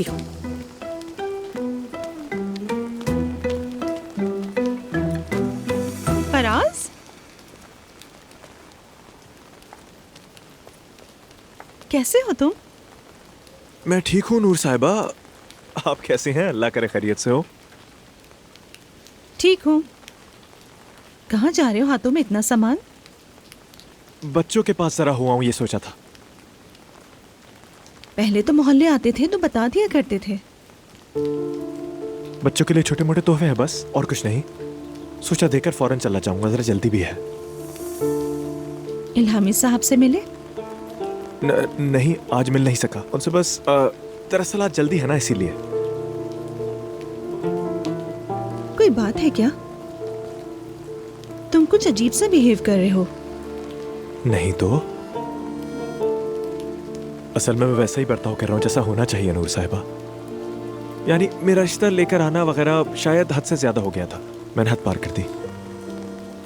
हूँ। फराज, कैसे हो तुम? मैं ठीक हूँ नूर साहिबा। आप कैसे हैं? अल्लाह करे खैरियत से हो। ठीक हूँ। कहाँ जा रहे हो हाथों में इतना सामान? बच्चों के पास जरा हुआ हूँ, ये सोचा था। पहले तो मोहल्ले आते थे तो बता दिया करते थे। बच्चों के लिए छोटे मोटे तोहफे हैं बस, और कुछ नहीं। सोचा देकर फौरन चला जाऊंगा, जरा जल्दी भी है। इल्हामी साहब से मिले? नहीं, आज मिल नहीं सका उनसे। बस दरअसल आज जल्दी है ना, इसीलिए। कोई बात है क्या? तुम कुछ अजीब सा बिहेव कर रहे हो। नहीं तो असल में मैं वैसा ही बर्ताव कर रहा हूँ जैसा होना चाहिए नूर साहिबा। यानी मेरा रिश्ता लेकर आना वगैरह शायद हद से ज्यादा हो गया था। मैंने हद पार कर दी।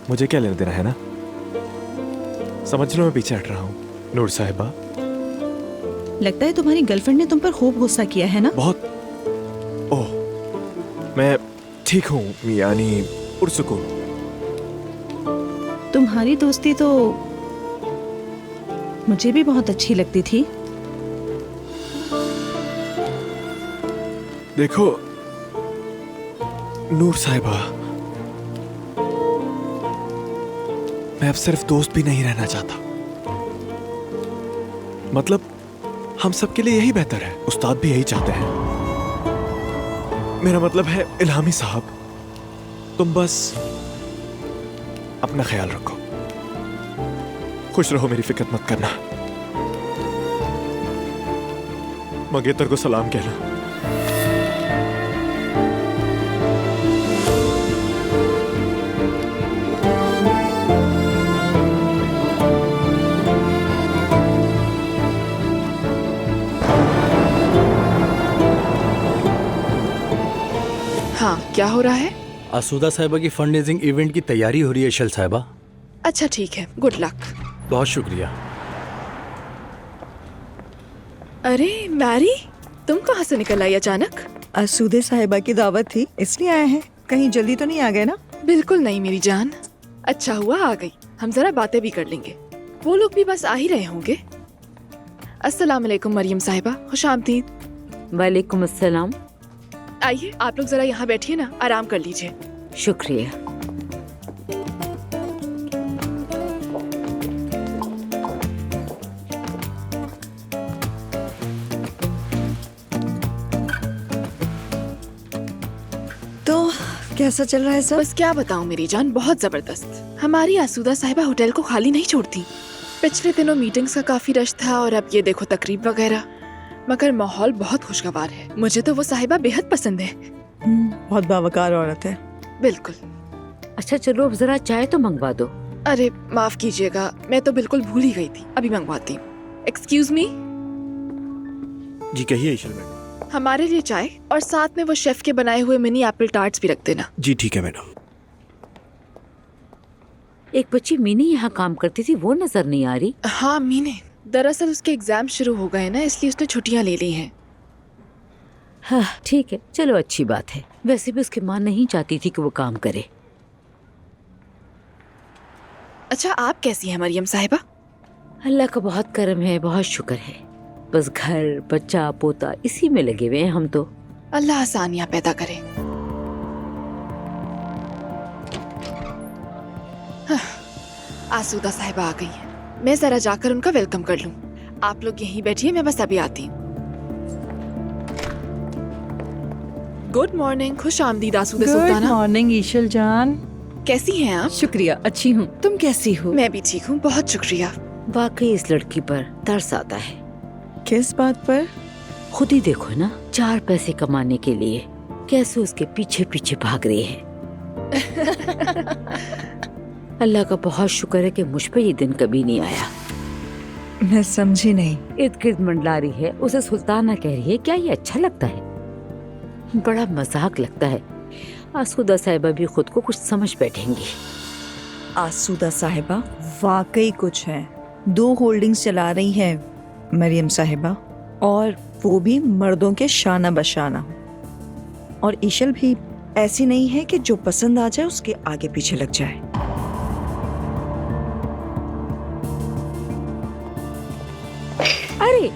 मुझे क्या लेना देना है ना। समझ लो मैं पीछे हट रहा हूँ नूर साहिबा। लगता है तुम्हारी गर्लफ्रेंड ने तुम पर खूब गुस्सा किया है ना? बहुत। ओह, मैं ठीक हूँ, यानी पुरसुकून। तुम्हारी दोस्ती तो मुझे भी बहुत अच्छी लगती थी। देखो नूर साहिबा, मैं अब सिर्फ दोस्त भी नहीं रहना चाहता। मतलब हम सबके लिए यही बेहतर है। उस्ताद भी यही चाहते हैं। मेरा मतलब है इल्हामी साहब, तुम बस अपना ख्याल रखो। खुश रहो, मेरी फिक्र मत करना। मंगेतर को सलाम कहना। हाँ, क्या हो रहा है? आसूदा साहिबा की फंड रेजिंग इवेंट की तैयारी हो रही है शल साहिबा। अच्छा ठीक है, गुड लक। बहुत शुक्रिया। अरे मैरी, तुम कहाँ से निकल आई अचानक? आसूदे साहिबा की दावत थी इसलिए आए हैं। कहीं जल्दी तो नहीं आ गए ना? बिल्कुल नहीं मेरी जान, अच्छा हुआ आ गई। हम जरा बातें भी कर लेंगे। वो लोग भी बस आ ही रहे होंगे। अस्सलाम वालेकुम मरियम साहिबा, खुश आमदीद। वालेकुम अस्सलाम। आइए आप लोग जरा यहाँ बैठिए ना, आराम कर लीजिए। शुक्रिया। तो कैसा चल रहा है सब? बस क्या बताऊँ मेरी जान, बहुत जबरदस्त। हमारी आसूदा साहिबा होटल को खाली नहीं छोड़ती। पिछले दिनों मीटिंग्स का काफी रश था और अब ये देखो तकरीब वगैरह। मगर माहौल बहुत खुशगवार है। मुझे तो वो साहिबा बेहद पसंद है। बहुत बावकार औरत है। बिल्कुल। अच्छा चलो अब जरा चाय तो मंगवा दो। अरे माफ कीजिएगा, मैं तो बिल्कुल भूल ही गई थी। अभी मंगवाती हूँ। Excuse me. जी कहिए ईशल मैडम। हमारे लिए चाय और साथ में वो शेफ के बनाए हुए मिनी एप्पल टार्ट्स भी रख देना। जी ठीक है मैडम। एक बच्ची मीनी यहाँ काम करती थी, वो नजर नहीं आ रही। हाँ मीने, दरअसल उसके एग्जाम शुरू हो गए ना, इसलिए उसने छुट्टियाँ ले ली हैं। हाँ ठीक है, चलो अच्छी बात है। वैसे भी उसकी माँ नहीं चाहती थी कि वो काम करे। अच्छा आप कैसी हैं मरियम साहिबा? अल्लाह का बहुत करम है, बहुत शुक्र है। बस घर बच्चा पोता इसी में लगे हुए हैं हम तो। अल्लाह आसानियाँ पैदा करे। हाँ, आसूदा साहिबा आ गई हैं। मैं जरा जाकर उनका वेलकम कर लूं। आप लोग यहीं बैठिए, मैं बस अभी आती हूँ। गुड मॉर्निंग, खुश आमदीद आसूदा गुड सुल्ताना। मॉर्निंग ईशल जान। कैसी हैं आप? शुक्रिया, अच्छी हूँ। तुम कैसी हो? मैं भी ठीक हूँ, बहुत शुक्रिया। वाकई इस लड़की पर तरस आता है। किस बात पर? खुद ही देखो ना, 4 पैसे कमाने के लिए कैसे उसके पीछे पीछे भाग रही है। अल्लाह का बहुत शुक्र है कि मुझ पे ये दिन कभी नहीं आया। मैं समझी नहीं। इर्द गिर्द मंडला रही है, उसे सुल्ताना कह रही है। क्या ये अच्छा लगता है? बड़ा मजाक लगता है। आसूदा साहिबा भी खुद को कुछ समझ बैठेंगी। आसूदा साहिबा वाकई कुछ है। 2 होल्डिंग्स चला रही है मरियम साहिबा, और वो भी मर्दों के शाना बशाना। और ईशल भी ऐसी नहीं है कि जो पसंद आ जाए उसके आगे पीछे लग जाए। अरे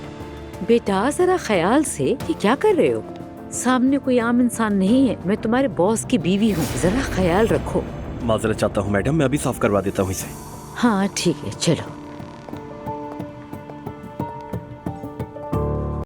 बेटा जरा ख्याल से, ये क्या कर रहे हो? सामने कोई आम इंसान नहीं है, मैं तुम्हारे बॉस की बीवी हूँ, जरा ख्याल रखो। माजरत चाहता हूँ मैडम, मैं अभी साफ करवा देता हूँ इसे। हाँ ठीक है, चलो।